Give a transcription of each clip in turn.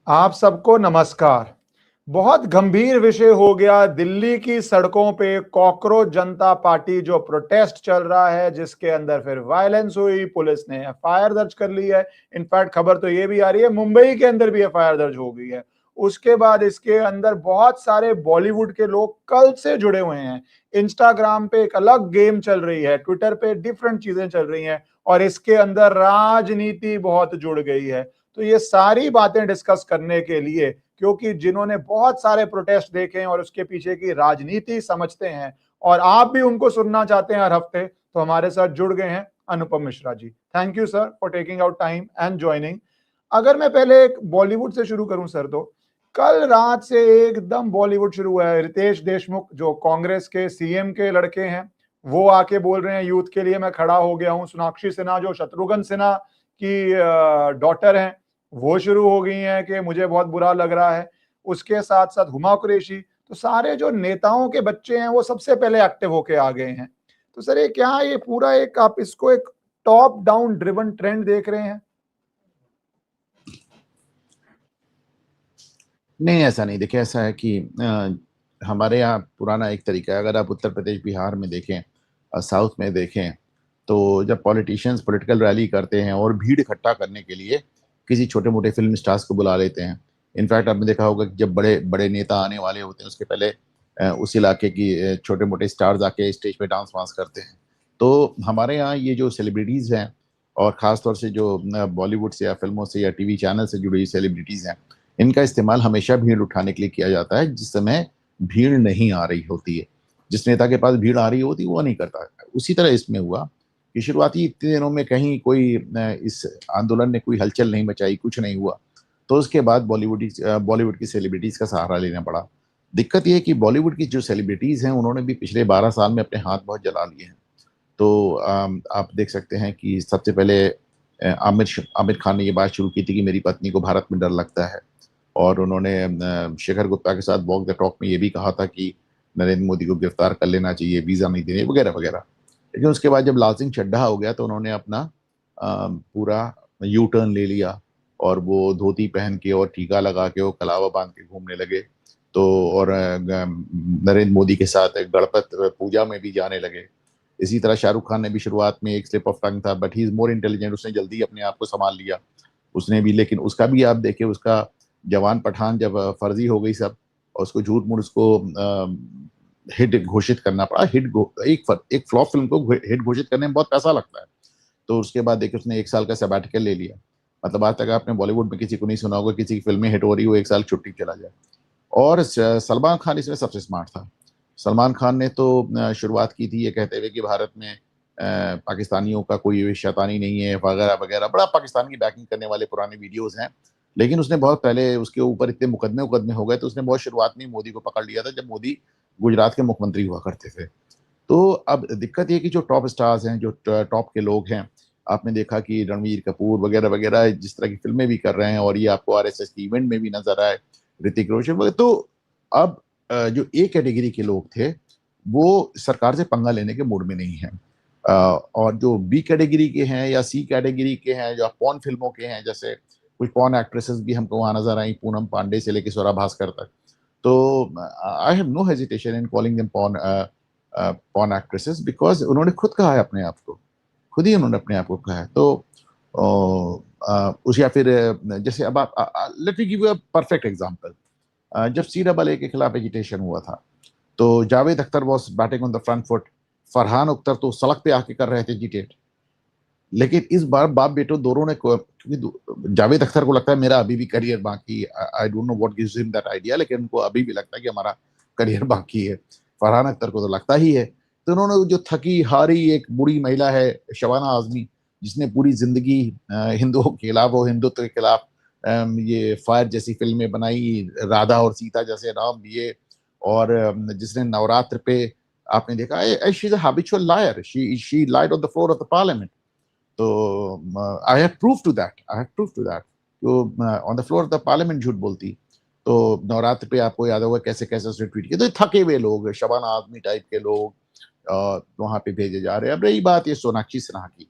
आप सबको नमस्कार। बहुत गंभीर विषय हो गया दिल्ली की सड़कों पे कॉकरोच जनता पार्टी जो प्रोटेस्ट चल रहा है, जिसके अंदर फिर वायलेंस हुई, पुलिस ने एफआईआर दर्ज कर ली है। इनफैक्ट खबर तो ये भी आ रही है मुंबई के अंदर भी एफआईआर दर्ज हो गई है। उसके बाद इसके अंदर बहुत सारे बॉलीवुड के लोग कल से जुड़े हुए हैं। इंस्टाग्राम पे एक अलग गेम चल रही है, ट्विटर पे डिफरेंट चीजें चल रही हैं और इसके अंदर राजनीति बहुत जुड़ गई है। तो ये सारी बातें डिस्कस करने के लिए, क्योंकि जिन्होंने बहुत सारे प्रोटेस्ट देखे हैं और उसके पीछे की राजनीति समझते हैं और आप भी उनको सुनना चाहते हैं हर हफ्ते, तो हमारे साथ जुड़ गए हैं Anupam Mishra ji. Thank you sir for taking out time and joining. अगर मैं पहले एक बॉलीवुड से शुरू करूं सर, तो कल रात से एकदम बॉलीवुड शुरू हुआ है। रितेश देशमुख जो कांग्रेस के सीएम के लड़के हैं, वो आके बोल रहे हैं यूथ के लिए मैं खड़ा हो गया हूं। सोनाक्षी सिन्हा जो शत्रुघ्न सिन्हा की डॉटर हैं, वो शुरू हो गई हैं कि मुझे बहुत बुरा लग रहा है। उसके साथ साथ हुमा कुरैशी, तो सारे जो नेताओं के बच्चे हैं वो सबसे पहले एक्टिव होके आ गए हैं। तो सर ये क्या, ये पूरा एक आप इसको एक टॉप डाउन ड्रिवन ट्रेंड देख रहे हैं? नहीं, ऐसा नहीं। देखिए, ऐसा है कि हमारे यहाँ पुराना एक तरीका है। अगर आप उत्तर प्रदेश बिहार में देखें और साउथ में देखें, तो जब पॉलिटिशियंस पॉलिटिकल रैली करते हैं और भीड़ इकट्ठा करने के लिए किसी छोटे मोटे फिल्म स्टार्स को बुला लेते हैं। इनफैक्ट आपने देखा होगा कि जब बड़े बड़े नेता आने वाले होते हैं उसके पहले उस इलाके की छोटे मोटे स्टार्स आके स्टेज पे डांस वांस करते हैं। तो हमारे यहाँ ये जो सेलिब्रिटीज हैं, और ख़ास तौर से जो बॉलीवुड से या फिल्मों से या टीवी चैनल से जुड़ी सेलिब्रिटीज हैं, इनका इस्तेमाल हमेशा भीड़ उठाने के लिए किया जाता है जिस समय भीड़ नहीं आ रही होती है। जिस नेता के पास भीड़ आ रही होती है वो नहीं करता। उसी तरह इसमें हुआ कि शुरुआती इतने दिनों में कहीं कोई इस आंदोलन ने कोई हलचल नहीं मचाई, कुछ नहीं हुआ। तो उसके बाद बॉलीवुड की सेलिब्रिटीज का सहारा लेना पड़ा। दिक्कत ये है कि बॉलीवुड की जो सेलिब्रिटीज हैं उन्होंने भी पिछले 12 साल में अपने हाथ बहुत जला लिए हैं। तो आप देख सकते हैं कि सबसे पहले आमिर खान ने ये बात शुरू की थी कि मेरी पत्नी को भारत में डर लगता है। और उन्होंने शेखर गुप्ता के साथ वॉक द टॉक में ये भी कहा था कि नरेंद्र मोदी को गिरफ्तार कर लेना चाहिए, वीज़ा नहीं देने वगैरह वगैरह। लेकिन उसके बाद जब लाल सिंह चड्ढा हो गया तो उन्होंने अपना पूरा यू टर्न ले लिया और वो धोती पहन के और टीका लगा के वो कलावा बांध के घूमने लगे। तो और नरेंद्र मोदी के साथ गणपत पूजा में भी जाने लगे। इसी तरह शाहरुख खान ने भी शुरुआत में एक स्लिप ऑफ टंग था, but he is more intelligent. उसने जल्दी अपने आप को संभाल लिया उसने भी। लेकिन उसका भी आप देखिए, उसका जवान पठान जब फर्जी हो गई सब, और उसको झूठ मूठ उसको हिट घोषित करना पड़ा। एक फ्लॉप फिल्म को हिट घोषित करने में बहुत पैसा लगता है। तो उसके बाद देखिए उसने 1 साल का सबैटिकल ले लिया। मतलब आज तक आपने बॉलीवुड में किसी को नहीं सुना होगा किसी की फिल्में हिट हो रही हो 1 साल छुट्टी चला जाए। और सलमान खान इसमें सबसे स्मार्ट था। सलमान खान ने तो शुरुआत की थी ये कहते हुए कि भारत में पाकिस्तानियों का कोई शैतानी नहीं है वगैरह वगैरह। बड़ा पाकिस्तान की बैकिंग करने वाले पुराने वीडियोस हैं। लेकिन उसने बहुत पहले उसके ऊपर इतने मुकदमे मुकदमे हो गए तो उसने बहुत शुरुआत में मोदी को पकड़ लिया था जब मोदी गुजरात के मुख्यमंत्री हुआ करते थे। तो अब दिक्कत ये कि जो टॉप स्टार्स हैं, जो टॉप के लोग हैं, आपने देखा कि रणवीर कपूर वगैरह वगैरह जिस तरह की फिल्में भी कर रहे हैं, और ये आपको आरएसएस की इवेंट में भी नजर आए, ऋतिक रोशन वगैरह। तो अब जो ए कैटेगरी के लोग थे वो सरकार से पंगा लेने के मूड में नहीं है। और जो बी कैटेगरी के हैं या सी कैटेगरी के हैं, जो पॉर्न फिल्मों के हैं, जैसे कुछ पॉर्न एक्ट्रेसेस भी हमको वहां नजर आई, पूनम पांडे से लेकर स्वरा भास्कर तक। तो I have no hesitation in calling them porn actresses, because उन्होंने खुद कहा है अपने आप को, खुद ही उन्होंने अपने आप को कहा है। तो उस या फिर जैसे अब आप let me give you a perfect example. जब सी डबल ए के खिलाफ एजिटेशन हुआ था तो Javed Akhtar was batting on the front foot. Farhan Akhtar तो सड़क पे आके कर रहे थे एजिटेट। लेकिन इस बार बाप बेटो दोनों ने क्योंकि जावेद अख्तर को लगता है मेरा अभी भी करियर बाकी, I don't know what gives him that idea, लेकिन उनको अभी भी लगता है कि हमारा करियर बाकी है। फरहान अख्तर को तो लगता ही है। तो उन्होंने जो थकी हारी एक बूढ़ी महिला है शबाना आजमी, जिसने पूरी जिंदगी हिंदुओं के खिलाफ और हिंदुत्व के खिलाफ ये फायर जैसी फिल्में बनाई, राधा और सीता जैसे नाम दिए, और जिसने नवरात्र पे आपने देखा she is a habitual liar, she lied on the floor of the parliament. तो I have proof to that, I have proof to that. तो on the floor of the parliament झूठ बोलती। तो नवरात्र पे आपको याद होगा कैसे कैसे उसने ट्वीट किया। तो थके हुए लोग, शबाना आदमी टाइप के लोग वहां पे भेजे जा रहे हैं। अब रही बात ये सोनाक्षी सिन्हा की,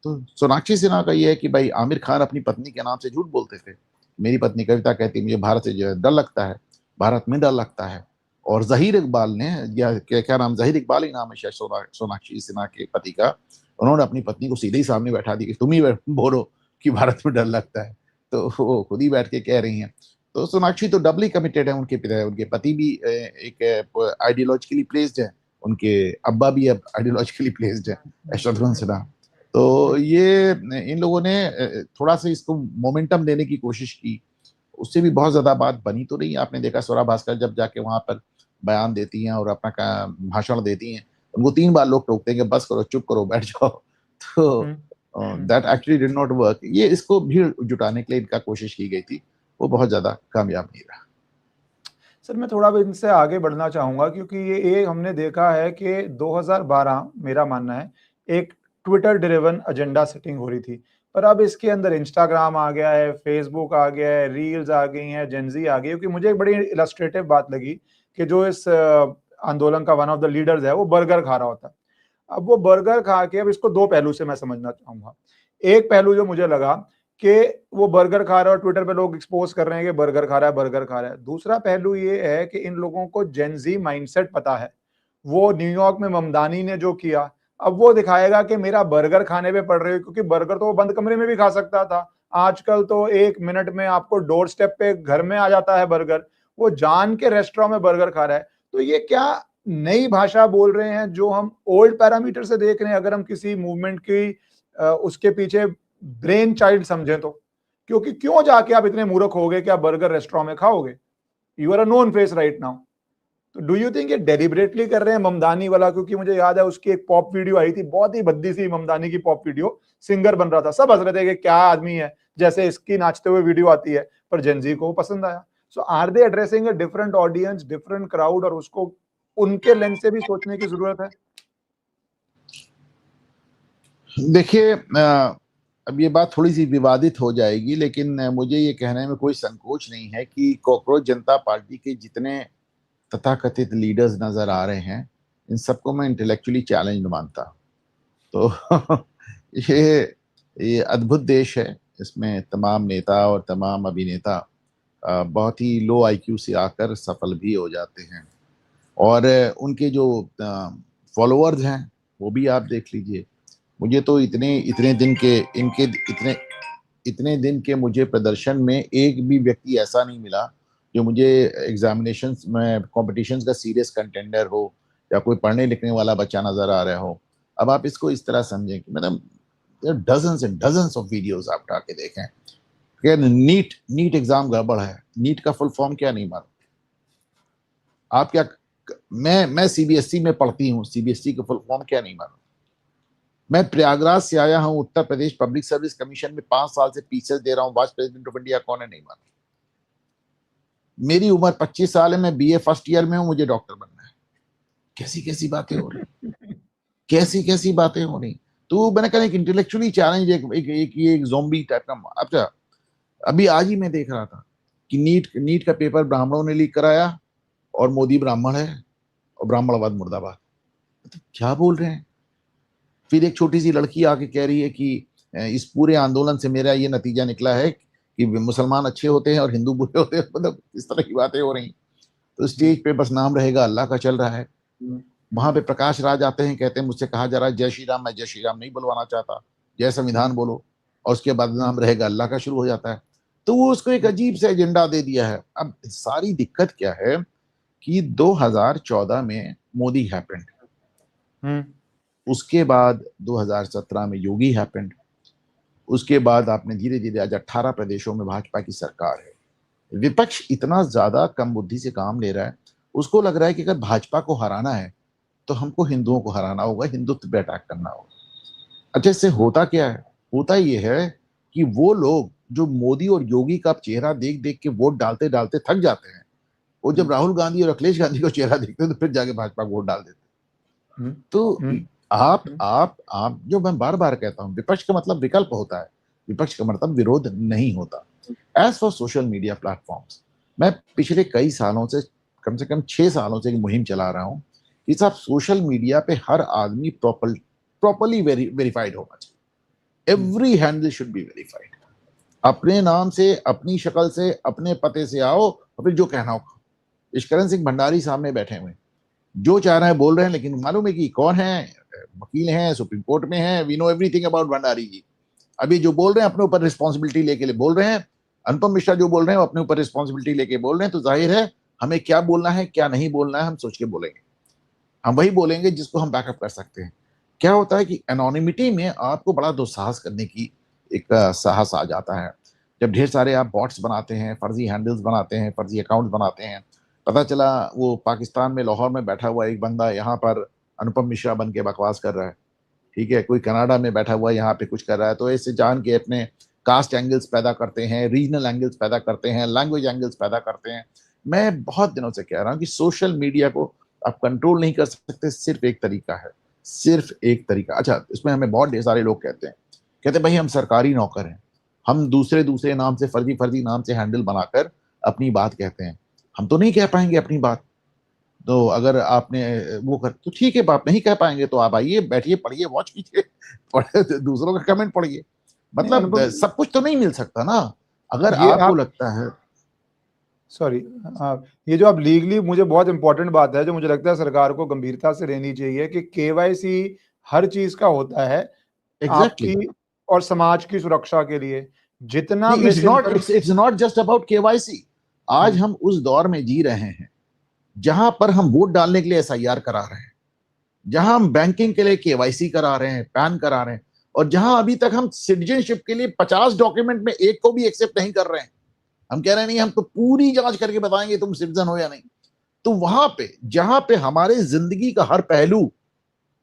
तो सोनाक्षी सिन्हा का ये है कि भाई आमिर खान अपनी पत्नी के नाम से झूठ बोलते थे। मेरी पत्नी कविता कहती है मुझे भारत से जो है डर लगता है, भारत में डर लगता है। और ज़हीर इकबाल ने, या क्या नाम, ज़हीर इकबाल ही नाम है शायद सोनाक्षी सिन्हा के पति का, उन्होंने अपनी पत्नी को सीधे ही सामने बैठा दी कि तुम ही बोलो कि भारत में डर लगता है। तो वो खुद ही बैठ के कह रही हैं। तो सोनाक्षी तो डबली कमिटेड है, उनके पति भी एक आइडियोलॉजिकली प्लेस्ड है, उनके अब्बा भी अब आइडियोलॉजिकली प्लेस्ड है, शत्रुघ्न सिन्हा। तो ये इन लोगों ने थोड़ा सा इसको मोमेंटम देने की कोशिश की, उससे भी बहुत ज्यादा बात बनी तो नहीं। आपने देखा स्वरा भास्कर जब जाके वहां पर बयान देती हैं और अपना भाषण देती हैं, उनको 3 बार लोग टोकते हैं कि बस करो, चुप करो, बैठ जाओ। तो that actually did not work. ये इसको भीड़ जुटाने के लिए इनका कोशिश की गई थी, वो बहुत ज्यादा कामयाब नहीं रहा। सर मैं थोड़ा इनसे आगे बढ़ना चाहूंगा, क्योंकि ये हमने देखा है कि 2012 मेरा मानना है एक ट्विटर ड्रिवन एजेंडा सेटिंग हो रही थी, पर अब इसके अंदर इंस्टाग्राम आ गया है, फेसबुक आ गया है, रील्स आ गई हैं, जेनजी आ गई। क्योंकि मुझे एक बड़ी इलस्ट्रेटिव बात लगी कि जो इस आंदोलन का वन ऑफ द लीडर्स है वो बर्गर खा रहा होता है। अब वो बर्गर खा के, अब इसको दो पहलू से मैं समझना चाहूंगा। एक पहलू जो मुझे लगा कि वो बर्गर खा रहा है और ट्विटर पे लोग एक्सपोज कर रहे हैं कि बर्गर खा रहा है, बर्गर खा रहा है। दूसरा पहलू ये है कि इन लोगों को जेनजी माइंडसेट पता है। वो न्यूयॉर्क में ममदानी ने जो किया, अब वो दिखाएगा कि मेरा बर्गर खाने पे पड़ रहे हो, क्योंकि बर्गर तो वो बंद कमरे में भी खा सकता था। आजकल तो 1 मिनट में आपको डोर स्टेप पे घर में आ जाता है बर्गर। वो जान के रेस्टोरेंट में बर्गर खा रहा है। तो ये क्या नई भाषा बोल रहे हैं जो हम ओल्ड पैरामीटर से देख रहे हैं, अगर हम किसी मूवमेंट की उसके पीछे ब्रेन चाइल्ड समझें तो? क्योंकि क्यों जाके आप इतने मूर्ख हो गए कि आप बर्गर रेस्टोरेंट में खाओगे? You are a known face right now. तो डू यू थिंक ये डेलिबरेटली कर रहे हैं ममदानी वाला? क्योंकि मुझे याद है उसकी एक पॉप वीडियो आई थी, बहुत ही भद्दी सी ममदानी की पॉप वीडियो, सिंगर बन रहा था, सब हंस रहे थे कि क्या आदमी है, जैसे इसकी नाचते हुए वीडियो आती है, पर जेनजी को पसंद आया। So are they addressing a different audience, different crowd, और उसको उनके लेंस से भी सोचने की जरूरत है? देखिए, अब ये बात थोड़ी सी विवादित हो जाएगी, लेकिन मुझे ये कहने में कोई संकोच नहीं है कि कॉकरोच जनता पार्टी के जितने तथाकथित लीडर्स नजर आ रहे हैं, इन सबको मैं इंटेलेक्चुअली चैलेंज मानता। तो ये अद्भुत देश है, इसमें तमाम नेता और तमाम अभिनेता बहुत ही लो आईक्यू से आकर सफल भी हो जाते हैं, और उनके जो फॉलोअर्स हैं वो भी आप देख लीजिए। मुझे तो इतने इतने दिन के इनके इतने इतने दिन के मुझे प्रदर्शन में एक भी व्यक्ति ऐसा नहीं मिला जो मुझे एग्जामिनेशंस में कॉम्पिटिशन्स का सीरियस कंटेंडर हो या कोई पढ़ने लिखने वाला बच्चा नजर आ रहा हो। अब आप इसको इस तरह समझें कि मतलब dozens and dozens of videos आप उठा के देखें कि नीट एग्जाम गड़बड़ है। नीट का फुल फॉर्म क्या नहीं मालूम? आप क्या, मैं सीबीएसई में पढ़ती हूँ, सीबीएसई का फुल फॉर्म क्या नहीं मालूम? मैं प्रयागराज से आया हूं, Uttar Pradesh public service commission में 5 साल से पीछे दे रहा हूं, वाइस प्रेसिडेंट ऑफ इंडिया कौन है नहीं मालूम। मेरी उम्र 25 साल है, मैं बीए फर्स्ट ईयर में हूं, मुझे डॉक्टर बनना है। कैसी कैसी बातें हो रही, कैसी कैसी बातें हो रही। तो मैंने कहा एक इंटेलेक्चुअली चैलेंज, एक ज़ॉम्बी टाइप का। अच्छा, अभी आज ही मैं देख रहा था कि नीट का पेपर ब्राह्मणों ने लीक कराया और मोदी ब्राह्मण है और ब्राह्मणवाद मुर्दाबाद। तो क्या बोल रहे हैं? फिर एक छोटी सी लड़की आके कह रही है कि इस पूरे आंदोलन से मेरा ये नतीजा निकला है कि मुसलमान अच्छे होते हैं और हिंदू बुरे होते हैं। मतलब इस तरह की बातें हो रही। तो स्टेज पे बस नाम रहेगा अल्लाह का चल रहा है। वहां पे प्रकाश राज आते हैं, कहते हैं मुझसे कहा जा रहा है जय श्री राम, मैं जय श्री राम नहीं बुलवाना चाहता, जय संविधान बोलो, और उसके बाद नाम रहेगा अल्लाह का शुरू हो जाता है। तो वो उसको एक अजीब सा एजेंडा दे दिया है। अब सारी दिक्कत क्या है कि 2014 में मोदी हैपेंड, उसके बाद 2017 में योगी हैपेंड, उसके बाद आपने धीरे धीरे आज 18 प्रदेशों में भाजपा की सरकार है। विपक्ष इतना ज्यादा कम बुद्धि से काम ले रहा है, उसको लग रहा है कि अगर भाजपा को हराना है तो हमको हिंदुओं को हराना होगा, हिंदुत्व पे अटैक करना होगा। अच्छा, इससे होता क्या है? होता ये है कि वो लोग जो मोदी और योगी का चेहरा देख देख के वोट डालते डालते थक जाते हैं, वो जब राहुल गांधी और अखिलेश गांधी का चेहरा देखते हैं तो फिर जाके भाजपा को वोट डाल देते हैं। तो आप जो मैं बार बार कहता हूं, विपक्ष का मतलब विकल्प होता है, विपक्ष का मतलब विरोध नहीं होता। As for social media platforms, मैं पिछले कई सालों से कम 6 सालों से एक मुहिम चला रहा हूं कि साहब सोशल मीडिया पे हर आदमी प्रॉपरली वेरीफाइड होना चाहिए। Every handle should be verified. अपने नाम से, अपनी शक्ल से, अपने पते से आओ और फिर जो कहना हो। इश्करण सिंह भंडारी सामने बैठे हुए, जो चाह रहे हैं बोल रहे हैं, लेकिन मालूम है कि कौन है? वकील हैं, सुप्रीम कोर्ट में हैं, we know everything about Bhandari ji. अभी जो बोल रहे हैं अपने ऊपर रिस्पॉन्सिबिलिटी लेके बोल रहे हैं। अनुपम मिश्रा जो बोल रहे हैं वो अपने ऊपर रिस्पॉन्सिबिलिटी लेके बोल रहे हैं। तो जाहिर है हमें क्या बोलना है क्या नहीं बोलना है हम सोच के बोलेंगे। हम वही बोलेंगे जिसको हम बैकअप कर सकते हैं। क्या होता है कि एनोनिमिटी में आपको बड़ा दुस्साहस करने की एक साहस आ जाता है। जब ढेर सारे आप बॉट्स बनाते हैं, फर्जी हैंडल्स बनाते हैं, फर्जी अकाउंट बनाते हैं। पता चला वो पाकिस्तान में लाहौर में बैठा हुआ एक बंदा यहाँ पर अनुपम मिश्रा बन के बकवास कर रहा है, ठीक है। कोई कनाडा में बैठा हुआ यहाँ पे कुछ कर रहा है, तो ऐसे जान के अपने कास्ट एंगल्स पैदा करते हैं, रीजनल एंगल्स पैदा करते हैं, लैंग्वेज एंगल्स पैदा करते हैं। मैं बहुत दिनों से कह रहा हूँ कि सोशल मीडिया को आप कंट्रोल नहीं कर सकते, सिर्फ एक तरीका है, सिर्फ एक तरीका। अच्छा, इसमें हमें बहुत ढेर सारे लोग कहते हैं भाई हम सरकारी नौकर हैं, हम दूसरे नाम से, फर्जी फर्जी नाम से हैंडल बनाकर अपनी बात कहते हैं। हम तो नहीं कह पाएंगे अपनी बात, तो अगर आपने वो कर तो ठीक है, आप नहीं कह पाएंगे तो आप आइए, बैठिए, पढ़िए, वॉच कीजिए, पढ़े, दूसरों का कमेंट पढ़िए। नहीं मतलब अनुपम, सब कुछ तो नहीं मिल सकता ना। अगर ये आपको आप, लगता है सॉरी, ये जो आप लीगली, मुझे बहुत इंपॉर्टेंट बात है जो मुझे लगता है सरकार को गंभीरता से लेनी चाहिए कि केवाईसी हर चीज का होता है एग्जैक्टली आपकी और समाज की सुरक्षा के लिए। जितना नहीं, miss inform, it's not just about KYC. आज हम उस दौर में जी रहे हैं जहां पर हम वोट डालने के लिए एसआईआर करा रहे हैं, जहां हम बैंकिंग के लिए केवाईसी करा रहे हैं, पैन करा रहे हैं, और जहां अभी तक हम सिटीजनशिप के लिए 50 डॉक्यूमेंट में एक को भी एक्सेप्ट नहीं कर रहे हैं। हम कह रहे हैं नहीं, हम तो पूरी जांच करके बताएंगे तुम सिटीजन हो या नहीं। तो वहां पे जहां पे हमारे जिंदगी का हर पहलू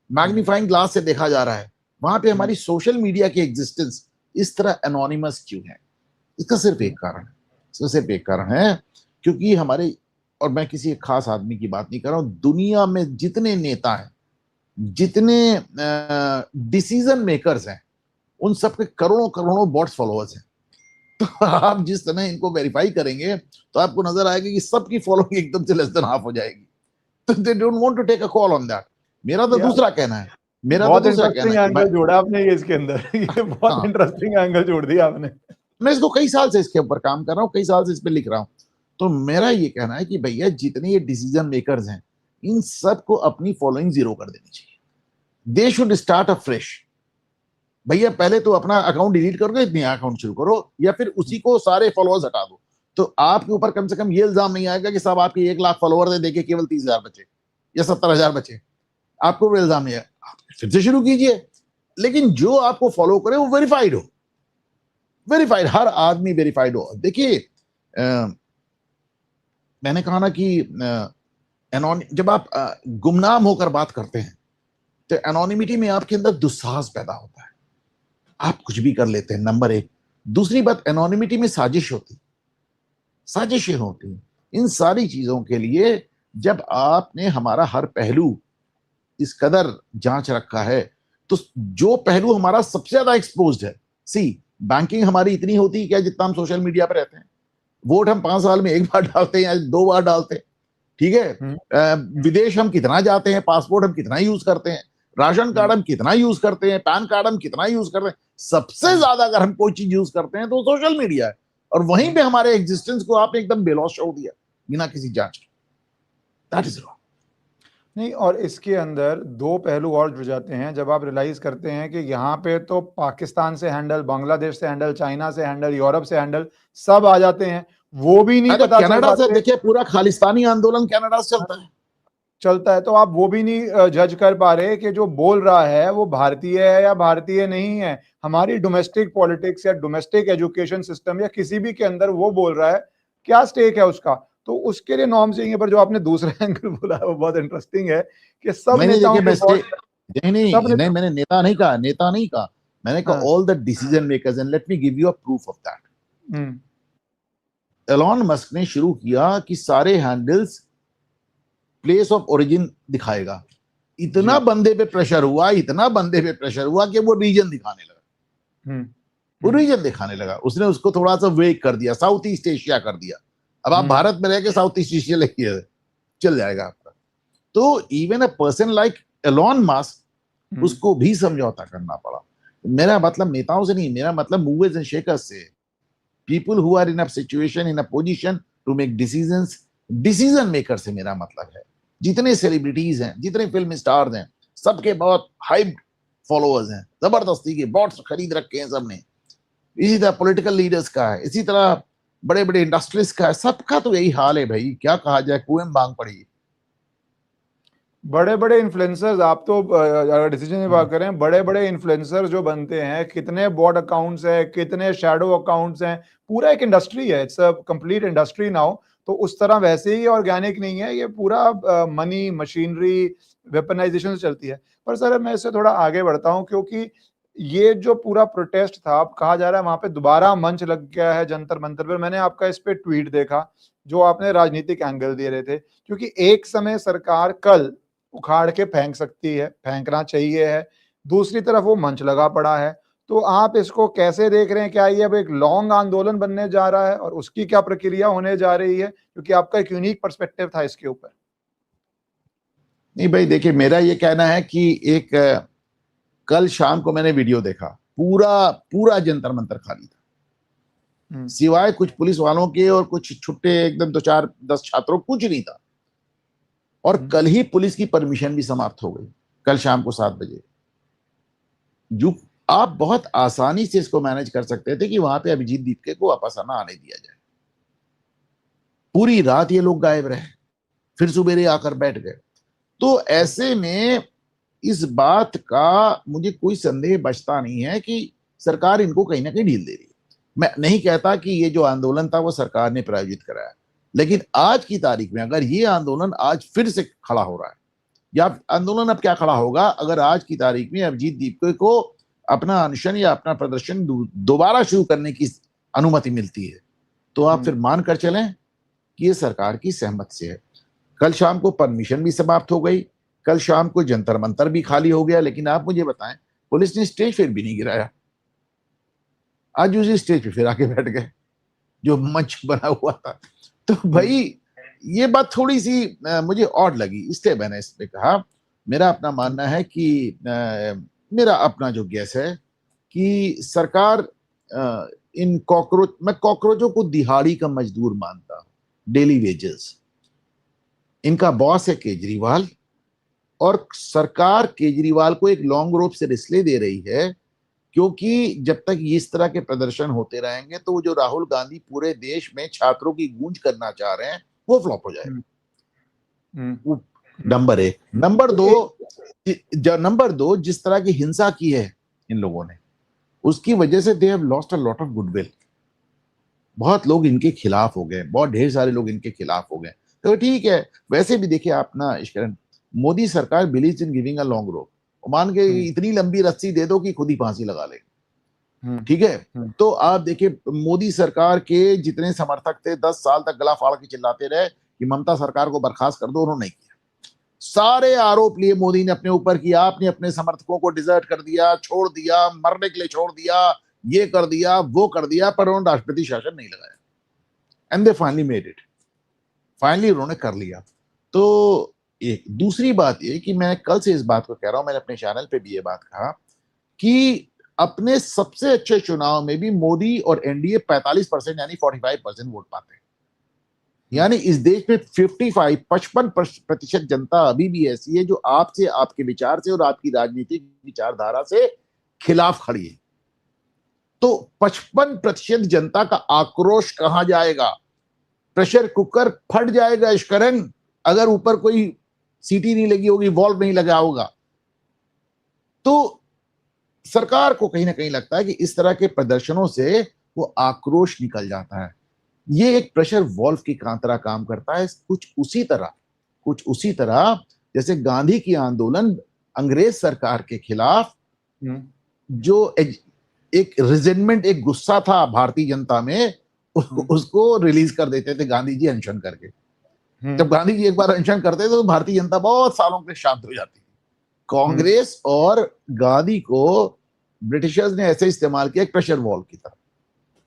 मैग्नीफाइंग ग्लास से देखा जा रहा है, वहां पे हमारी सोशल मीडिया की एग्जिस्टेंस इस तरह एनोनिमस क्यों है? इसका सिर्फ एक कारण है, इसका सिर्फ एक कारण है, क्योंकि हमारे, और मैं किसी एक खास आदमी की बात नहीं कर रहा हूं, दुनिया में जितने नेता हैं, जितने डिसीजन मेकर्स हैं, उन सबके करोड़ों करोड़ों बॉट्स फॉलोअर्स हैं। तो आप जिस समय इनको वेरीफाई करेंगे तो आपको नजर आएगा कि सबकी फॉलोइंग एकदम से लेस देन हाफ हो जाएगी। तो they don't want to take a call on that. मेरा तो दूसरा कहना है, मेरा तो बहुत दूसरा कहना इंटरेस्टिंग है कि भाई, एंगल जोड़ा आपने ये इसके अंदर ये बहुत हाँ, इंटरेस्टिंग एंगल जोड़ दिया आपने। मैं इसको कई साल से इसके ऊपर काम कर रहा हूँ, कई साल से इस पर लिख रहा हूँ। तो मेरा ये कहना है कि भैया जितने ये डिसीजन मेकर्स हैं, इन सबको अपनी फॉलोइंग जीरो कर देनी चाहिए। They should start a fresh. भैया पहले तो अपना अकाउंट डिलीट करो, एक नया अकाउंट शुरू करो, या फिर उसी को सारे फॉलोअर्स हटा दो। तो आपके ऊपर कम से कम ये इल्जाम नहीं आएगा कि साहब आपके 1 लाख फॉलोअर देखे केवल 30,000 बचे या 70,000 बचे। आपको इल्जाम नहीं है, आप फिर से शुरू कीजिए। लेकिन जो आपको फॉलो करे वो वेरीफाइड हो, वेरीफाइड, हर आदमी वेरीफाइड हो। देखिए मैंने कहा ना कि जब आप गुमनाम होकर बात करते हैं तो एनोनिमिटी में आपके अंदर दुस्साहस पैदा होता है, आप कुछ भी कर लेते हैं, नंबर एक। दूसरी बात, एनोनिमिटी में साजिश होती, साजिशें होती। इन सारी चीजों के लिए जब आपने हमारा हर पहलू इस कदर जांच रखा है, तो जो पहलू हमारा सबसे ज्यादा एक्सपोज्ड है, बैंकिंग हमारी इतनी होती है क्या जितना हम सोशल मीडिया पर रहते हैं? वोट हम 5 साल में 1 बार डालते हैं या 2 बार डालते हैं, ठीक है। विदेश हम कितना जाते हैं, पासपोर्ट हम कितना यूज करते हैं, राशन कार्ड हम कितना यूज करते हैं, पैन कार्ड हम कितना यूज करते हैं। सबसे ज्यादा अगर हम कोई चीज यूज करते हैं तो सोशल मीडिया है, और वहीं पे हमारे एग्जिस्टेंस को आपने एकदम बेलौश छोड़ दिया बिना किसी जांच के। That is wrong. नहीं, और इसके अंदर दो पहलू और जुड़ जाते हैं जब आप रियलाइज करते हैं कि यहाँ पे तो पाकिस्तान से हैंडल, बांग्लादेश से हैंडल, चाइना से हैंडल, यूरोप से हैंडल, सब आ जाते हैं। वो भी नहीं अरे पता चल कनाडा से पाते, देखिए, पूरा खालिस्तानी आंदोलन कनाडा से चलता है। चलता है, तो आप वो भी नहीं जज कर पा रहे कि जो बोल रहा है वो भारतीय है या भारतीय नहीं है। हमारी डोमेस्टिक पॉलिटिक्स या डोमेस्टिक एजुकेशन सिस्टम या किसी भी के अंदर वो बोल रहा है, क्या स्टेक है उसका। तो उसके लिए नॉर्म चाहिए। पर जो आपने दूसरा एंगल बोला है वो बहुत इंटरेस्टिंग है कि सब मैंने नेताओं देखिए के बहुत, नहीं सब नहीं नहीं, नेता, मैंने नेता नहीं कहा, नेता नहीं कहा, मैंने कहा हाँ, all the decision makers, and let me give you a proof of that. Elon Musk ने शुरू किया कि सारे हैंडल्स प्लेस ऑफ ओरिजिन दिखाएगा। इतना जी, बंदे पे प्रेशर हुआ, इतना बंदे पे प्रेशर हुआ कि वो रीजन दिखाने लगा, वो रीजन दिखाने लगा। उसने उसको थोड़ा सा वेक कर दिया, साउथ ईस्ट एशिया कर दिया। अब आप भारत में रह के साउथ ईस्ट एशिया लेके चल जाएगा आपका। तो even a person like Elon Musk, उसको भी समझौता करना पड़ा। मेरा मतलब नेताओं से नहीं, मेरा मतलब मूवर्स एंड शेकर्स से। People who are in a situation, in a position to make decisions, decision maker से मेरा मतलब है जितने सेलिब्रिटीज हैं, जितने फिल्म स्टार्स हैं, सबके बहुत हाई फॉलोअर्स हैं, जबरदस्ती के बॉट्स खरीद रखे हैं सबने। इसी तरह पॉलिटिकल लीडर्स का है, इसी तरह बड़े बड़े इंडस्ट्रीज का है, सबका तो यही हाल है भाई, क्या कहा जाए, कुएं में मांग पड़ी। बड़े बड़े इन्फ्लुएंसर्स, आप तो अगर डिसीजन की बात करें, बड़े बड़े इन्फ्लुएंसर जो बनते हैं, कितने बॉट अकाउंट्स हैं, कितने शैडो अकाउंट्स हैं, पूरा एक इंडस्ट्री है, it's a complete industry now. तो उस तरह वैसे ही ऑर्गेनिक नहीं है ये, पूरा मनी मशीनरी वेपनाइजेशन से चलती है। पर सर मैं इससे थोड़ा आगे बढ़ता हूँ, क्योंकि ये जो पूरा प्रोटेस्ट था, अब कहा जा रहा है वहां पे दोबारा मंच लग गया है जंतर मंतर पर। मैंने आपका इस पे ट्वीट देखा जो आपने राजनीतिक एंगल दे रहे थे, क्योंकि एक समय सरकार कल उखाड़ के फेंक सकती है, फेंकना चाहिए है, दूसरी तरफ वो मंच लगा पड़ा है। तो आप इसको कैसे देख रहे हैं? क्या ये अब एक लॉन्ग आंदोलन बनने जा रहा है और उसकी क्या प्रक्रिया होने जा रही है? क्योंकि आपका एक यूनिक पर्सपेक्टिव था इसके ऊपर। नहीं भाई देखिए, मेरा ये कहना है कि एक कल शाम को मैंने वीडियो देखा, पूरा पूरा जंतर मंतर खाली था, सिवाय कुछ पुलिस वालों के और कुछ छुट्टे एकदम 2-4-10 छात्रों, कुछ नहीं था। और कल ही पुलिस की परमिशन भी समाप्त हो गई, कल शाम को 7 बजे। जो आप बहुत आसानी से इसको मैनेज कर सकते थे कि वहां पे अभिजीत दीपके को वापस आना आने दिया जाए। पूरी रात ये लोग गायब रहे, फिर सुबेरे आकर बैठ गए। तो ऐसे में इस बात का मुझे कोई संदेह बचता नहीं है कि सरकार इनको कहीं ना कहीं ढील दे रही है। मैं नहीं कहता कि ये जो आंदोलन था वो सरकार ने प्रायोजित कराया, लेकिन आज की तारीख में अगर ये आंदोलन आज फिर से खड़ा हो रहा है, या आंदोलन अब क्या खड़ा होगा, अगर आज की तारीख में अभिजीत दीपके को अपना अनशन या अपना प्रदर्शन दोबारा शुरू करने की अनुमति मिलती है, तो आप फिर मान कर चलें कि ये सरकार की सहमति से है। कल शाम को परमिशन भी समाप्त हो गई, कल शाम को जंतर मंतर भी खाली हो गया, लेकिन आप मुझे बताएं, पुलिस ने स्टेज फिर भी नहीं गिराया। आज उसी स्टेज पे फिर आके बैठ गए जो मंच बना हुआ था। तो भाई ये बात थोड़ी सी मुझे ऑड लगी, इसलिए मैंने इस पे कहा। मेरा अपना मानना है कि मेरा अपना जो गैस है कि सरकार इन मैं कॉकरोचों को दिहाड़ी का मजदूर मानता हूं, डेली वेजेस। इनका बॉस है केजरीवाल, और सरकार केजरीवाल को एक लॉन्ग रोप से रिसले दे रही है, क्योंकि जब तक इस तरह के प्रदर्शन होते रहेंगे तो जो राहुल गांधी पूरे देश में छात्रों की गूंज करना चाह रहे हैं वो फ्लॉप हो जाएगा। नंबर 1। नंबर दो, जिस तरह की हिंसा की है इन लोगों ने, उसकी वजह से they have lost a lot of goodwill. बहुत लोग इनके खिलाफ हो गए, बहुत ढेर सारे लोग इनके खिलाफ हो गए। तो ठीक है, वैसे भी देखिए आप ना इश्करन, मोदी सरकार believes in giving a long rope. मान के इतनी लंबी रस्सी दे दो कि खुद ही फांसी लगा ले, ठीक है। तो आप देखिए, मोदी सरकार के जितने समर्थक थे 10 साल तक गला फाड़ के चिल्लाते रहे कि ममता सरकार को बर्खास्त कर दो, उन्होंने नहीं किया। सारे आरोप लिए मोदी ने अपने ऊपर कि आपने अपने समर्थकों को डिजर्ट कर दिया, छोड़ दिया, मरने के लिए छोड़ दिया, ये कर दिया, वो कर दिया, पर उन्होंने राष्ट्रपति शासन नहीं लगाया। And they finally made it, finally उन्होंने कर लिया। तो एक दूसरी बात ये कि मैं कल से इस बात को कह रहा हूं, मैंने अपने चैनल पे भी ये बात कहा कि अपने सबसे अच्छे चुनाव में भी मोदी और एनडीए 45% यानी 45% वोट पाते हैं। यानी इस देश में 55% जनता अभी भी ऐसी है जो आपसे, आपके विचार से और आपकी राजनीतिक विचारधारा से खिलाफ खड़ी है। तो 55% जनता का आक्रोश कहां जाएगा? प्रेशर कुकर फट जाएगा इश्करन, अगर ऊपर कोई सीटी नहीं लगी होगी, वॉल्व नहीं लगा होगा। तो सरकार को कहीं ना कहीं लगता है कि इस तरह के प्रदर्शनों से वो आक्रोश निकल जाता है। ये एक प्रेशर वॉल्व की तरह काम करता है। कुछ उसी तरह जैसे गांधी की आंदोलन अंग्रेज सरकार के खिलाफ, जो एक रिजेंटमेंट, एक गुस्सा था भारतीय जनता में, उसको रिलीज कर देते थे गांधी जी अनशन करके। जब गांधी जी एक बार अनशन करते थे तो भारतीय जनता बहुत सालों के शांत हो जाती थी। कांग्रेस और गांधी को ब्रिटिशर्स ने ऐसे इस्तेमाल किया एक प्रेशर वॉल की तरह।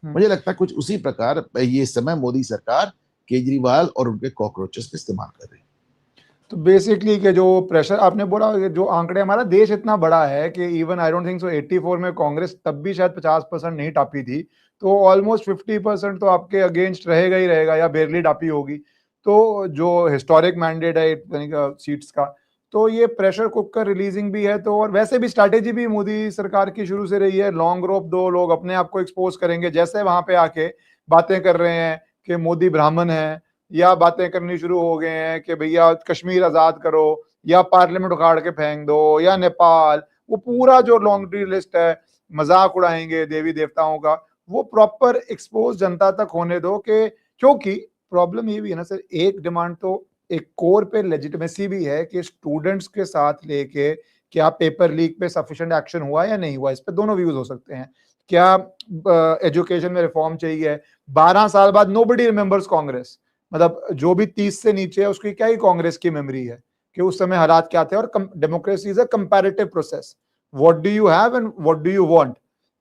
मुझे लगता है कुछ उसी प्रकार ये समय मोदी सरकार केजरीवाल और उनके कॉकरोचेस का इस्तेमाल कर रही है। तो बेसिकली के जो प्रेशर आपने बोला, ये जो आंकड़े, हमारा देश इतना बड़ा है कि even I don't think so 84 में कांग्रेस तब भी शायद 50% नहीं टापी थी, तो ऑलमोस्ट 50% तो आपके अगेंस्ट रहेगा ही रहेगा या बेरली टापी होगी। तो जो हिस्टोरिक मैंडेट है सीट्स का, तो ये प्रेशर कुकर रिलीजिंग भी है। तो और वैसे भी स्ट्रैटेजी भी मोदी सरकार की शुरू से रही है, लॉन्ग रोप दो, लोग अपने आप को एक्सपोज करेंगे। जैसे वहां पे आके बातें कर रहे हैं कि मोदी ब्राह्मण है, या बातें करनी शुरू हो गए हैं कि भैया कश्मीर आजाद करो, या पार्लियामेंट उखाड़ के फेंक दो, या नेपाल, वो पूरा जो लॉन्ड्री लिस्ट है, मजाक उड़ाएंगे देवी देवताओं का, वो प्रॉपर एक्सपोज जनता तक होने दो। कि क्योंकि प्रॉब्लम ये भी है ना सर, एक डिमांड तो एक कोर पे लेजिटिमेसी भी है कि स्टूडेंट्स के साथ लेके क्या पेपर लीक पे सफिशिएंट एक्शन हुआ या नहीं हुआ, इस पे दोनों व्यूज हो सकते हैं। क्या एजुकेशन में रिफॉर्म चाहिए? 12 साल बाद नोबडी रिमेंबर्स कांग्रेस, मतलब जो भी 30 से नीचे है उसकी क्या ही कांग्रेस की मेमोरी है कि उस समय हालात क्या थे। और democracy is a comparative process, what do you have and what do you want.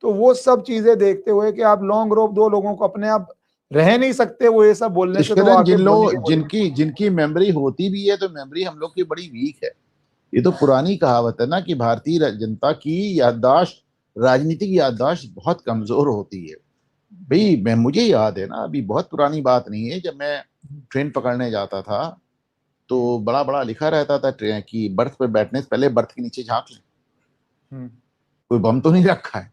तो वो सब चीजें देखते हुए कि आप लॉन्ग रोप दो लोगों को, अपने आप रह नहीं सकते वो ये सब बोलने से, तो इश्करन आके जिन बोलेंगे लोग जिनकी जिनकी मेमोरी होती भी है तो मेमोरी हम लोग की बड़ी वीक है। ये तो पुरानी कहावत है ना कि भारतीय जनता की याददाश्त, राजनीतिक याददाश्त बहुत कमजोर होती है। भाई मैं मुझे याद है ना, अभी बहुत पुरानी बात नहीं है, जब मैं ट्रेन पकड़ने जाता था तो बड़ा बड़ा लिखा रहता था ट्रेन की बर्थ पे बैठने से पहले बर्थ के नीचे झांक लें, कोई बम तो नहीं रखा है।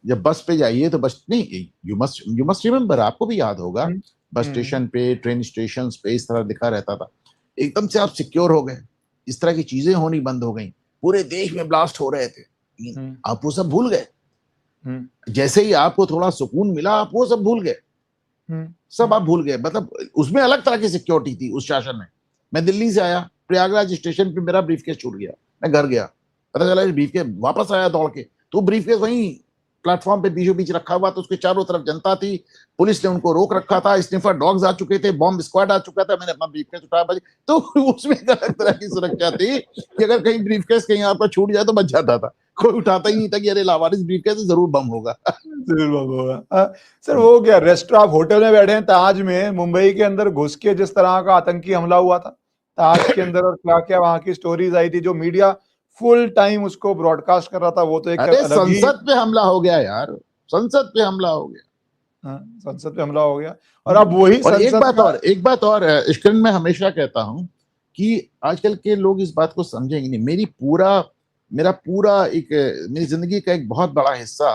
जब बस पे जाइए तो बस नहीं, यू मस्ट रिमेम्बर, आपको भी याद होगा, बस स्टेशन पे, ट्रेन स्टेशन पे इस तरह लिखा रहता था। एकदम से आप सिक्योर हो गए, इस तरह की चीजें होनी बंद हो गई, पूरे देश में ब्लास्ट हो रहे थे, आप वो सब भूल गए। जैसे ही आपको थोड़ा सुकून मिला आप वो सब भूल गए, सब आप भूल गए। मतलब उसमें अलग तरह की सिक्योरिटी थी उस शासन में। मैं दिल्ली से आया, प्रयागराज स्टेशन पे मेरा ब्रीफकेस छूट गया, मैं घर गया, पता चला ब्रीफकेस, वापस आया दौड़ के, तो ब्रीफकेस वहीं प्लेटफॉर्म पे बीचों बीच रखा हुआ, तो उसके चारों तरफ जनता थी, पुलिस ने उनको रोक रखा था, स्निफर डॉग्स आ चुके थे, बॉम्ब स्क्वाड आ चुका था। मैंने अपना ब्रीफकेस उठाया, बजे तो उसमें एक अलग तरह की सुरक्षा थी कि अगर कहीं ब्रीफकेस कहीं आपका छूट जाए तो बच जाता था, कोई उठाता ही नहीं था कि अरे लावारिस ब्रीफकेस जरूर बम होगा। जरूर बम होगा। सर वो क्या रेस्टोरेंट, होटल में बैठे हैं ताज में, मुंबई के अंदर घुस के जिस तरह का आतंकी हमला हुआ था ताज के अंदर, और क्या क्या वहां की स्टोरीज आई थी, जो मीडिया फुल टाइम उसको ब्रॉडकास्ट कर रहा था, वो तो एक अरे अलग ही। संसद पे हमला हो गया यार, संसद पे हमला हो गया। हाँ, संसद पे हमला हो गया। और अब वही और संसद का। एक बात और इश्करन, मैं हमेशा कहता हूं कि आजकल के लोग इस बात को समझेंगे नहीं। मेरा पूरा एक मेरी जिंदगी का एक बहुत बड़ा हिस्सा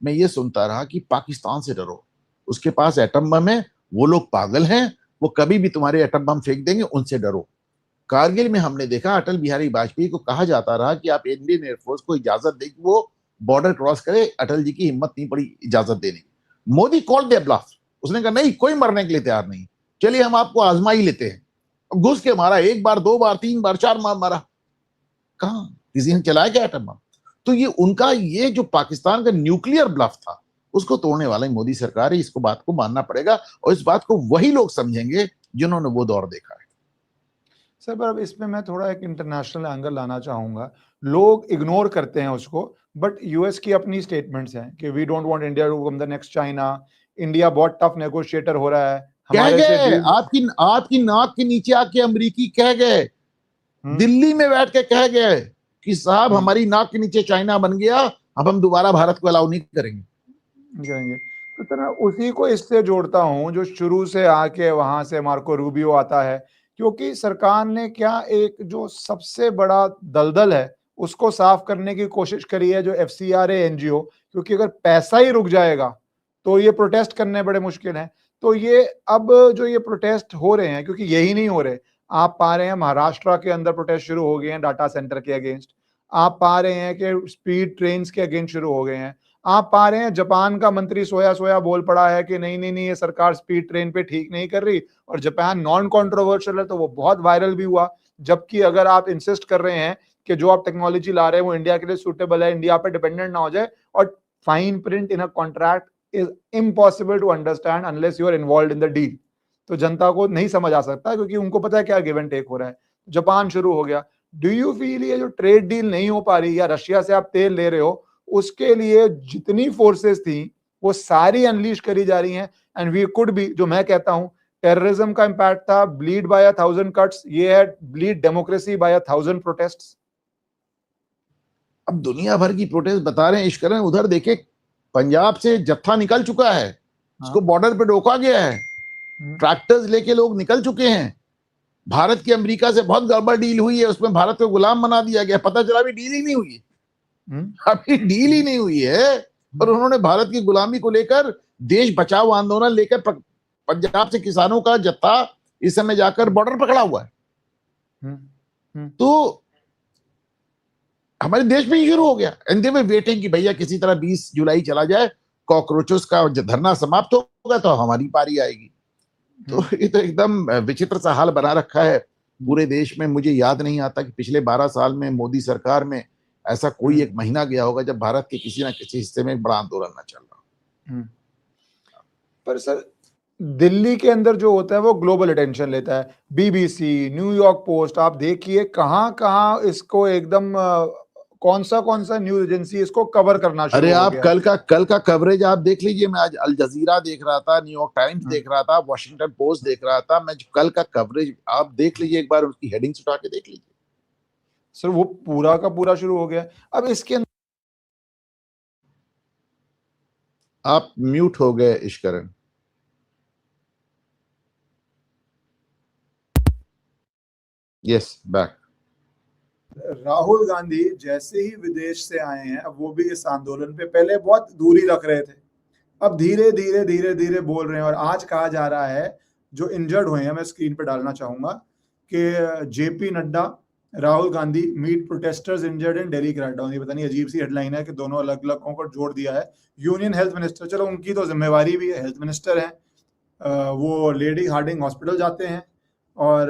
मैं ये सुनता रहा कि पाकिस्तान से डरो, उसके पास एटम बम है, वो लोग पागल हैं, वो कभी भी तुम्हारे एटम बम फेंक देंगे, उनसे डरो। कारगिल में हमने देखा अटल बिहारी वाजपेयी को कहा जाता रहा कि आप इंडियन एयरफोर्स को इजाजत दें कि वो बॉर्डर क्रॉस करे, अटल जी की हिम्मत नहीं पड़ी इजाजत देने की। मोदी कॉल्ड दे ब्लफ, उसने कहा नहीं, कोई मरने के लिए तैयार नहीं, चलिए हम आपको आजमा ही लेते हैं। घुस के मारा, एक बार, दो बार, तीन बार, चार बार मारा, कहा किसी ने चलाया क्या एटम बम? तो ये उनका, ये जो पाकिस्तान का न्यूक्लियर ब्लफ था, उसको तोड़ने वाला ही मोदी सरकार है। इसको बात को मानना पड़ेगा, और इस बात को वही लोग समझेंगे जिन्होंने वो दौर देखा है। सर पर अब इसमें मैं थोड़ा एक इंटरनेशनल एंगल लाना चाहूंगा। लोग इग्नोर करते हैं उसको, बट यूएस की अपनी स्टेटमेंट्स हैं कि we don't want India to become the next China. India बहुत टफ नेगोशिएटर हो रहा है कह हमारे से गए, डील। आपकी नाक के नीचे आके अमेरिकी कह गए, दिल्ली में बैठ के कह गए कि साहब हमारी नाक के नीचे चाइना बन गया, अब हम दोबारा भारत को अलाउ नहीं करेंगे। करेंगे। तो तरह उसी को इससे जोड़ता हूं जो शुरू से आके वहां से मार्को रूबियो आता है, क्योंकि सरकार ने क्या एक जो सबसे बड़ा दलदल है उसको साफ करने की कोशिश करी है, जो एफसीआरए एनजीओ। क्योंकि अगर पैसा ही रुक जाएगा तो ये प्रोटेस्ट करने बड़े मुश्किल हैं। तो ये अब जो ये प्रोटेस्ट हो रहे हैं, क्योंकि यही नहीं हो रहे, आप पा रहे हैं महाराष्ट्र के अंदर प्रोटेस्ट शुरू हो गए हैं डाटा सेंटर के अगेंस्ट। आप पा रहे हैं कि स्पीड ट्रेन के अगेंस्ट शुरू हो गए हैं। आप पा रहे हैं जापान का मंत्री सोया सोया बोल पड़ा है कि नहीं नहीं नहीं, ये सरकार स्पीड ट्रेन पे ठीक नहीं कर रही। और जापान नॉन कंट्रोवर्शियल है, तो वो बहुत वायरल भी हुआ। जबकि अगर आप इंसिस्ट कर रहे हैं कि जो आप टेक्नोलॉजी ला रहे हैं वो इंडिया के लिए सूटेबल है, इंडिया पे डिपेंडेंट ना हो जाए, और fine print in a contract is impossible to understand unless you are involve in the deal. तो जनता को नहीं समझ आ सकता, क्योंकि उनको पता है क्या गिव एंड टेक हो रहा है। जापान शुरू हो गया। डू यू फील ये जो ट्रेड डील नहीं हो पा रही, या रशिया से आप तेल ले रहे हो, उसके लिए जितनी फोर्सेस थी वो सारी अनलीश करी जा रही हैं। एंड वी कुड बी, जो मैं कहता हूं, टेररिज्म का इम्पैक्ट था, ब्लीड बाय 1000 कट्स, ये है ब्लीड डेमोक्रेसी बाय 1000 प्रोटेस्ट्स। अब दुनिया भर की प्रोटेस्ट बता रहे हैं इश्करन, उधर देखे पंजाब से जत्था निकल चुका है, उसको बॉर्डर पे रोका गया है, ट्रैक्टर्स लेके लोग निकल चुके हैं। भारत की अमेरिका से बहुत गड़बड़ डील हुई है, उसमें भारत को गुलाम बना दिया गया, पता चला अभी डील ही नहीं हुई है, अभी डील ही नहीं हुई है। और उन्होंने भारत की गुलामी को लेकर देश बचाओ आंदोलन लेकर पंजाब से किसानों का जत्था इस समय जाकर बॉर्डर पकड़ा हुआ है। तो हमारे देश में ही शुरू हो गया, एंड दे वर वेटिंग कि भैया किसी तरह 20 जुलाई चला जाए, कॉकरोचों का धरना समाप्त होगा तो हमारी पारी आएगी। तो ये तो एकदम विचित्र सा हाल बना रखा है पूरे देश में। मुझे याद नहीं आता कि पिछले 12 साल में मोदी सरकार में ऐसा कोई एक महीना गया होगा जब भारत के किसी ना किसी हिस्से में बड़ा आंदोलन ना चल रहा। पर सर, दिल्ली के अंदर जो होता है वो ग्लोबल अटेंशन लेता है, बीबीसी, न्यूयॉर्क पोस्ट, आप देखिए कहां कहां इसको एकदम कौन सा न्यूज एजेंसी इसको कवर करना शुरू अरे हो आप गया। कल का कवरेज आप देख लीजिए। मैं आज अल जजीरा देख रहा था, न्यूयॉर्क टाइम्स देख रहा था, वॉशिंगटन पोस्ट देख रहा था। मैं कल का कवरेज आप देख लीजिए, एक बार उसकी हेडिंग्स उठा के देख लीजिए सर, वो पूरा का पूरा शुरू हो गया। अब इसके अंदर आप म्यूट हो गए इश्करन। Yes, back. राहुल गांधी जैसे ही विदेश से आए हैं, अब वो भी इस आंदोलन पे पहले बहुत दूरी रख रहे थे, अब धीरे धीरे धीरे धीरे बोल रहे हैं। और आज कहा जा रहा है, जो इंजर्ड हुए हैं, मैं स्क्रीन पे डालना चाहूंगा कि JP Nadda, Rahul Gandhi meet protesters injured in Delhi crackdown. ये पता नहीं अजीब सी हेडलाइन है कि दोनों अलग अलग को जोड़ दिया है। यूनियन हेल्थ मिनिस्टर, चलो उनकी तो जिम्मेवारी भी है, हेल्थ मिनिस्टर है, वो लेडी हार्डिंग हॉस्पिटल जाते हैं और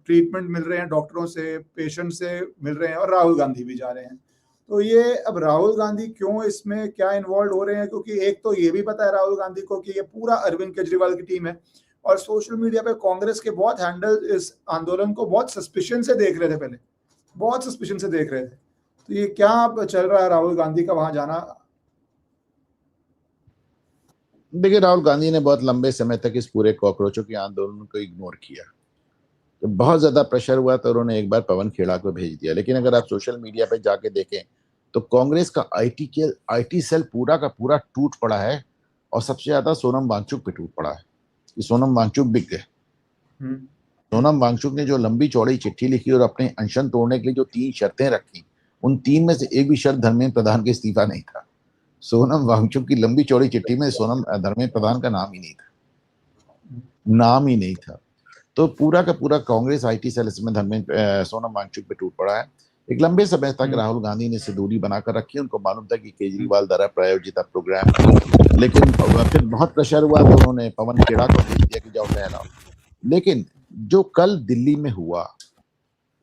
ट्रीटमेंट मिल रहे हैं डॉक्टरों से, पेशेंट से मिल रहे हैं, और राहुल गांधी भी जा रहे हैं। तो ये अब राहुल गांधी क्यों इसमें क्या इन्वॉल्व हो रहे हैं, क्योंकि एक तो ये भी पता है राहुल गांधी को कि ये पूरा अरविंद केजरीवाल की टीम है, और सोशल मीडिया पे कांग्रेस के बहुत हैंडल इस आंदोलन को बहुत सस्पिशन से देख रहे थे, पहले बहुत सस्पिशन से देख रहे थे। तो ये क्या चल रहा है राहुल गांधी का वहां जाना? देखिए, राहुल गांधी ने बहुत लंबे समय तक इस पूरे कॉकरोचों के आंदोलन को इग्नोर किया। तो बहुत ज्यादा प्रेशर हुआ तो उन्होंने एक बार पवन खेड़ा को भेज दिया। लेकिन अगर आप सोशल मीडिया पे जाके देखें तो कांग्रेस का आईटी सेल पूरा का पूरा टूट पड़ा है, और सबसे ज्यादा सोनम वांगचुक पे टूट पड़ा है कि सोनम वांगचुक बिक गए। सोनम वांगचुक ने जो लंबी चौड़ी चिट्ठी लिखी और अपने अनशन तोड़ने के लिए जो 3 शर्तें रखी, उन 3 में से एक भी शर्त धर्मेंद्र प्रधान के इस्तीफा नहीं था। सोनम वांगचुक की लंबी चौड़ी चिट्ठी में धर्मेंद्र प्रधान का नाम ही नहीं था, नाम ही नहीं था। तो पूरा का पूरा कांग्रेस आईटी सेल इसमें सोनम वांगचुक पे टूट पड़ा है। एक लंबे समय तक राहुल गांधी ने इससे दूरी बनाकर रखी। उनको मालूम था कि केजरीवाल द्वारा प्रायोजित प्रोग्राम, लेकिन फिर बहुत प्रेशर हुआ तो उन्होंने पवन खेड़ा को भेज दिया कि जाओ टहलाओ। लेकिन जो कल दिल्ली में हुआ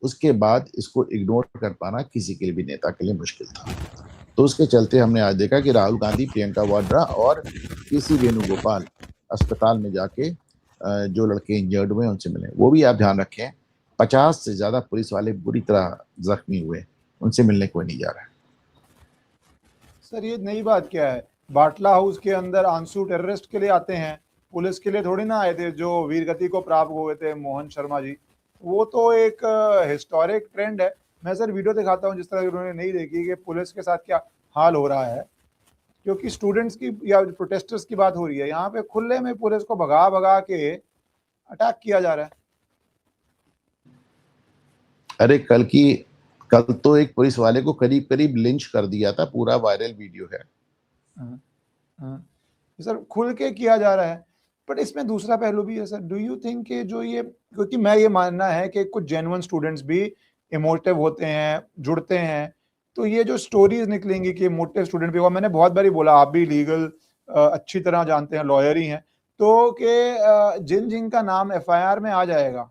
उसके बाद इसको इग्नोर कर पाना किसी के लिए भी नेता के लिए मुश्किल था। तो उसके चलते हमने आज देखा कि राहुल गांधी, प्रियंका वाड्रा और केसी वेणुगोपाल अस्पताल में जाके जो लड़के इंजर्ड हुए उनसे मिले। वो भी आप ध्यान रखें 50 से ज्यादा पुलिस वाले बुरी तरह जख्मी हुए, उनसे मिलने कोई नहीं जा रहा है। सर, ये नई बात क्या है? बाटला हाउस के अंदर आंसू टेररिस्ट के लिए आते हैं, पुलिस के लिए थोड़ी ना आए थे। जो वीरगति को प्राप्त हुए थे मोहन शर्मा जी, वो तो एक हिस्टोरिक ट्रेंड है। मैं सर वीडियो दिखाता हूँ, जिस तरह उन्होंने नहीं देखी, कि पुलिस के साथ क्या हाल हो रहा है, क्योंकि स्टूडेंट्स की या प्रोटेस्टर्स की बात हो रही है। यहाँ पे खुले में पुलिस को भगा भगा के अटैक किया जा रहा है। अरे कल तो एक पुलिस वाले को करीब करीब लिंच कर दिया था, पूरा वायरल वीडियो है। सर, खुल के किया जा रहा है। बट इसमें दूसरा पहलू भी है सर। डू यू थिंक कि जो ये, क्योंकि मैं ये मानना है कि कुछ जेन्युइन स्टूडेंट्स भी इमोटिव होते हैं, जुड़ते हैं, तो ये जो स्टोरीज निकलेंगी कि मोटिव स्टूडेंट भी हुआ, मैंने बहुत बारी बोला, आप भी लीगल अच्छी तरह जानते हैं, लॉयर ही हैं, तो कि जिन जिन का नाम एफआईआर में आ जाएगा,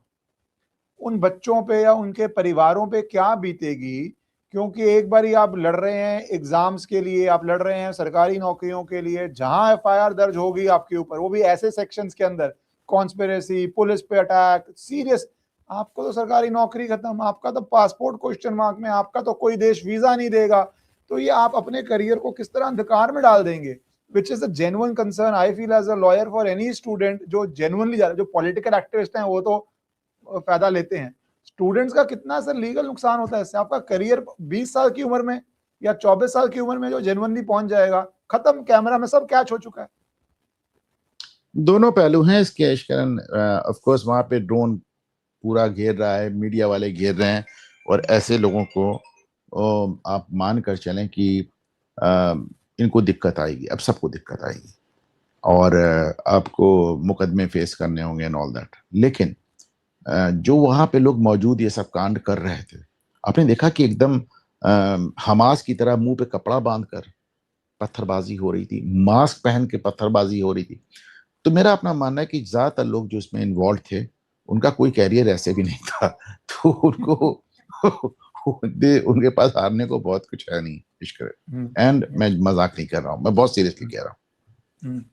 उन बच्चों पे या उनके परिवारों पे क्या बीतेगी। क्योंकि एक बार ही आप लड़ रहे हैं एग्जाम्स के लिए, आप लड़ रहे हैं सरकारी नौकरियों के लिए, जहां एफआईआर दर्ज होगी आपके ऊपर, वो भी ऐसे सेक्शंस के अंदर, कॉन्स्पिरेसी, पुलिस पे अटैक, सीरियस, आपको तो सरकारी नौकरी खत्म, आपका तो पासपोर्ट क्वेश्चन मार्क में, आपका तो कोई देश वीजा नहीं देगा। तो ये आप अपने करियर को किस तरह अंधकार में डाल देंगे। which is a genuine concern I feel as a lawyer for any student जो genuinely जा रहा है, जो political activist हैं वो तो फायदा लेते हैं, स्टूडेंट्स का कितना सर लीगल नुकसान होता है इससे? आपका करियर 20 साल की उम्र में या 24 साल की उम्र में जो जेन्युइनली पहुंच जाएगा, खत्म, कैमरा में सब कैच हो चुका है। दोनों पहलू हैं इसके अशकरन। ऑफ कोर्स वहां पे ड्रोन पूरा घेर रहा है, मीडिया वाले घेर रहे हैं, और ऐसे लोगों को आप मान कर चलें कि इनको दिक्कत आएगी, अब सबको दिक्कत आएगी, और आपको मुकदमे फेस करने होंगे एंड ऑल दैट। लेकिन जो वहां पे लोग मौजूद ये सब कांड कर रहे थे, आपने देखा कि एकदम हमास की तरह मुंह पे कपड़ा बांधकर पत्थरबाजी हो रही थी, मास्क पहन के पत्थरबाजी हो रही थी। तो मेरा अपना मानना है कि ज्यादातर लोग जो इसमें इन्वॉल्व थे उनका कोई कैरियर ऐसे भी नहीं था, तो उनको उनके पास हारने को बहुत कुछ है नहीं इश्क। एंड मैं मजाक नहीं कर रहा हूँ, मैं बहुत सीरियसली कह रहा हूँ।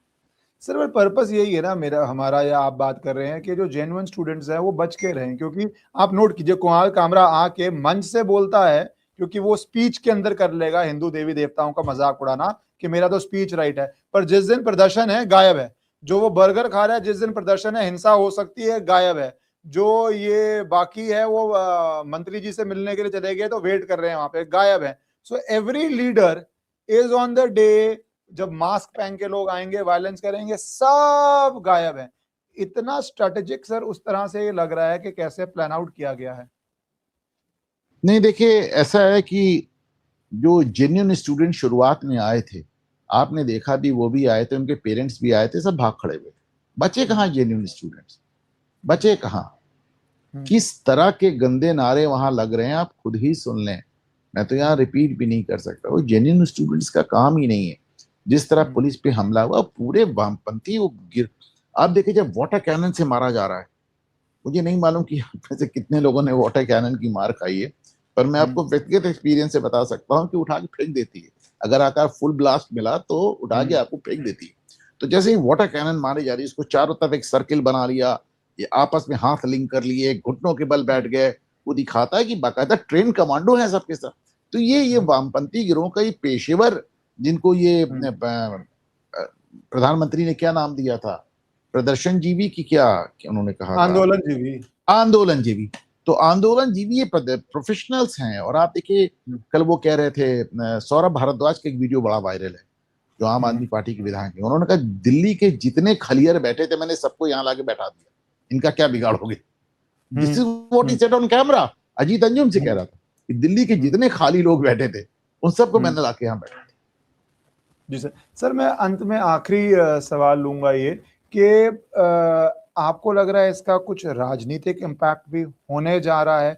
सर बट पर्पस यही है ना मेरा, हमारा, या आप बात कर रहे हैं कि जो जेन्युइन स्टूडेंट्स हैं वो बच के रहें, क्योंकि आप नोट कीजिए कुणाल कामरा आके मंच से बोलता है, क्योंकि वो स्पीच के अंदर कर लेगा हिंदू देवी देवताओं का मजाक उड़ाना कि मेरा तो स्पीच राइट है, पर जिस दिन प्रदर्शन है गायब है। जो वो बर्गर खा रहा है जिस दिन प्रदर्शन है, हिंसा हो सकती है, गायब है। जो ये बाकी है वो मंत्री जी से मिलने के लिए चले गए तो वेट कर रहे हैं वहां पे, गायब है। So every leader is on the day जब मास्क पहन के लोग आएंगे, वायलेंस करेंगे, सब गायब है। इतना स्ट्रेटेजिक सर उस तरह से ये लग रहा है कि कैसे प्लान आउट किया गया है। नहीं देखिए, ऐसा है कि जो जेन्युइन स्टूडेंट शुरुआत में आए थे, आपने देखा भी, वो भी आए थे, उनके पेरेंट्स भी आए थे, सब भाग खड़े हुए थे। बचे कहाँ जेन्युइन स्टूडेंट्स? बचे कहाँ? किस तरह के गंदे नारे वहां लग रहे हैं आप खुद ही सुन लें, मैं तो यहाँ रिपीट भी नहीं कर सकता। वो जेन्युइन स्टूडेंट्स का काम ही नहीं है। जिस तरह पुलिस पे हमला हुआ, पूरे वामपंथी वो गिर, आप देखिए जब वाटर कैनन से मारा जा रहा है, मुझे नहीं मालूम कि से कितने लोगों ने वाटर कैनन की मार खाई है, पर मैं आपको व्यक्तिगत एक्सपीरियंस से बता सकता हूँ कि उठा के फेंक देती है। अगर आकार फुल ब्लास्ट मिला तो उठा के आपको फेंक देती है। तो जैसे ही वाटर कैनन मारी जा रही है, इसको चारों तरफ एक सर्किल बना लिया, ये आपस में हाथ लिंक कर लिए, घुटनों के बल बैठ गए, वो दिखाता है कि बाकायदा ट्रेन कमांडो है सबके सब। तो ये वामपंथी गिरोह का ये पेशेवर, जिनको ये प्रधानमंत्री ने क्या नाम दिया था, प्रदर्शन जीवी की क्या उन्होंने कहा, आंदोलन जीवी, आंदोलन जीवी। तो आंदोलन जीवी ये प्रोफेशनल्स हैं। और आप देखिए, कल वो कह रहे थे, सौरभ भारद्वाज का एक वीडियो बड़ा वायरल है, जो आम आदमी पार्टी के विधायक हैं। उन्होंने कहा दिल्ली के जितने खलियर बैठे थे मैंने सबको यहाँ लाके बैठा दिया, इनका क्या बिगाड़ोगे। This is what he said on camera. Ajit Anjum से कह रहा था कि दिल्ली के जितने खाली लोग बैठे थे उन सबको मैंने लाके यहाँ बैठा दिया। जी सर। सर मैं अंत में आखिरी सवाल लूंगा ये कि आपको लग रहा है इसका कुछ राजनीतिक इम्पैक्ट भी होने जा रहा है?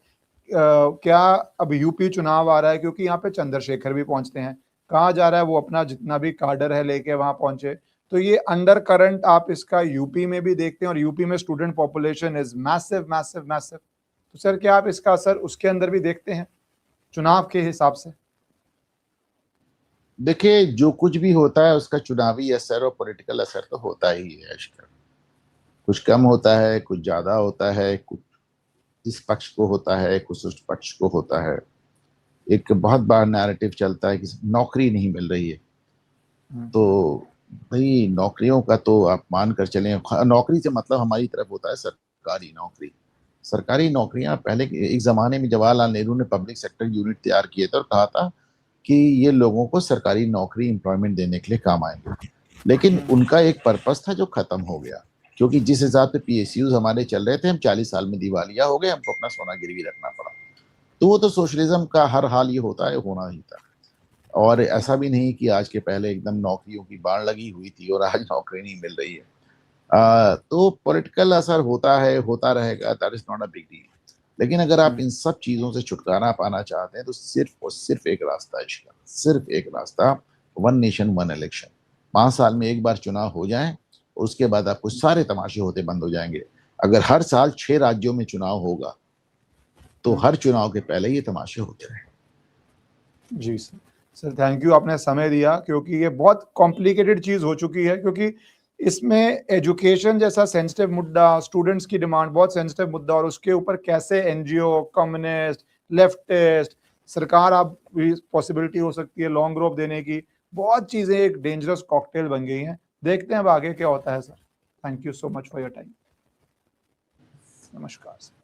क्या अब यूपी चुनाव आ रहा है, क्योंकि यहाँ पे चंद्रशेखर भी पहुंचते हैं, कहा जा रहा है वो अपना जितना भी काडर है लेके वहां पहुंचे, तो ये अंडर करंट आप इसका यूपी में भी देखते हैं, और यूपी में student population is massive massive massive. तो सर क्या आप इसका असर उसके अंदर भी देखते हैं चुनाव के हिसाब से? देखिए, जो कुछ भी होता है उसका चुनावी असर और पॉलिटिकल असर तो होता ही है। कुछ कम होता है, कुछ ज्यादा होता है, कुछ इस पक्ष को होता है, कुछ उस पक्ष को होता है। एक बहुत बार नैरेटिव चलता है कि नौकरी नहीं मिल रही है, तो भाई नौकरियों का तो आप मान कर चलें, नौकरी से मतलब हमारी तरफ होता है सरकारी नौकरी। सरकारी नौकरियां पहले एक जमाने में जवाहरलाल नेहरू ने पब्लिक सेक्टर यूनिट तैयार किए थे और कहा था कि ये लोगों को सरकारी नौकरी एम्प्लॉयमेंट देने के लिए काम आएंगे, लेकिन उनका एक पर्पस था जो खत्म हो गया, क्योंकि जिस हिसाब से पीएसयूज हमारे चल रहे थे, हम 40 साल में दिवालिया हो गए, हमको अपना सोना गिरवी रखना पड़ा। तो वो तो सोशलिज्म का हर हाल ये होता है, होना ही था। और ऐसा भी नहीं कि आज के पहले एकदम नौकरियों की बाढ़ लगी हुई थी और आज नौकरी नहीं मिल रही है। तो पॉलिटिकल असर होता है, होता रहेगा, that is not a big deal. लेकिन अगर आप इन सब चीजों से छुटकारा पाना चाहते हैं तो सिर्फ और सिर्फ एक रास्ता है इसका, सिर्फ एक रास्ता, वन नेशन वन इलेक्शन। 5 साल में एक बार चुनाव हो जाए, उसके बाद आपको सारे तमाशे होते बंद हो जाएंगे। अगर हर साल 6 राज्यों में चुनाव होगा तो हर चुनाव के पहले ये तमाशे होते रहे। जी सर। सर थैंक यू, आपने समय दिया, क्योंकि ये बहुत कॉम्प्लिकेटेड चीज हो चुकी है, क्योंकि इसमें एजुकेशन जैसा सेंसिटिव मुद्दा, स्टूडेंट्स की डिमांड बहुत सेंसिटिव मुद्दा, और उसके ऊपर कैसे एनजीओ, कम्युनिस्ट, लेफ्टिस्ट, सरकार, आप भी पॉसिबिलिटी हो सकती है लॉन्ग रोप देने की, बहुत चीजें एक डेंजरस कॉकटेल बन गई हैं। देखते हैं अब आगे क्या होता है sir. Thank you so much for your time. नमस्कार सर।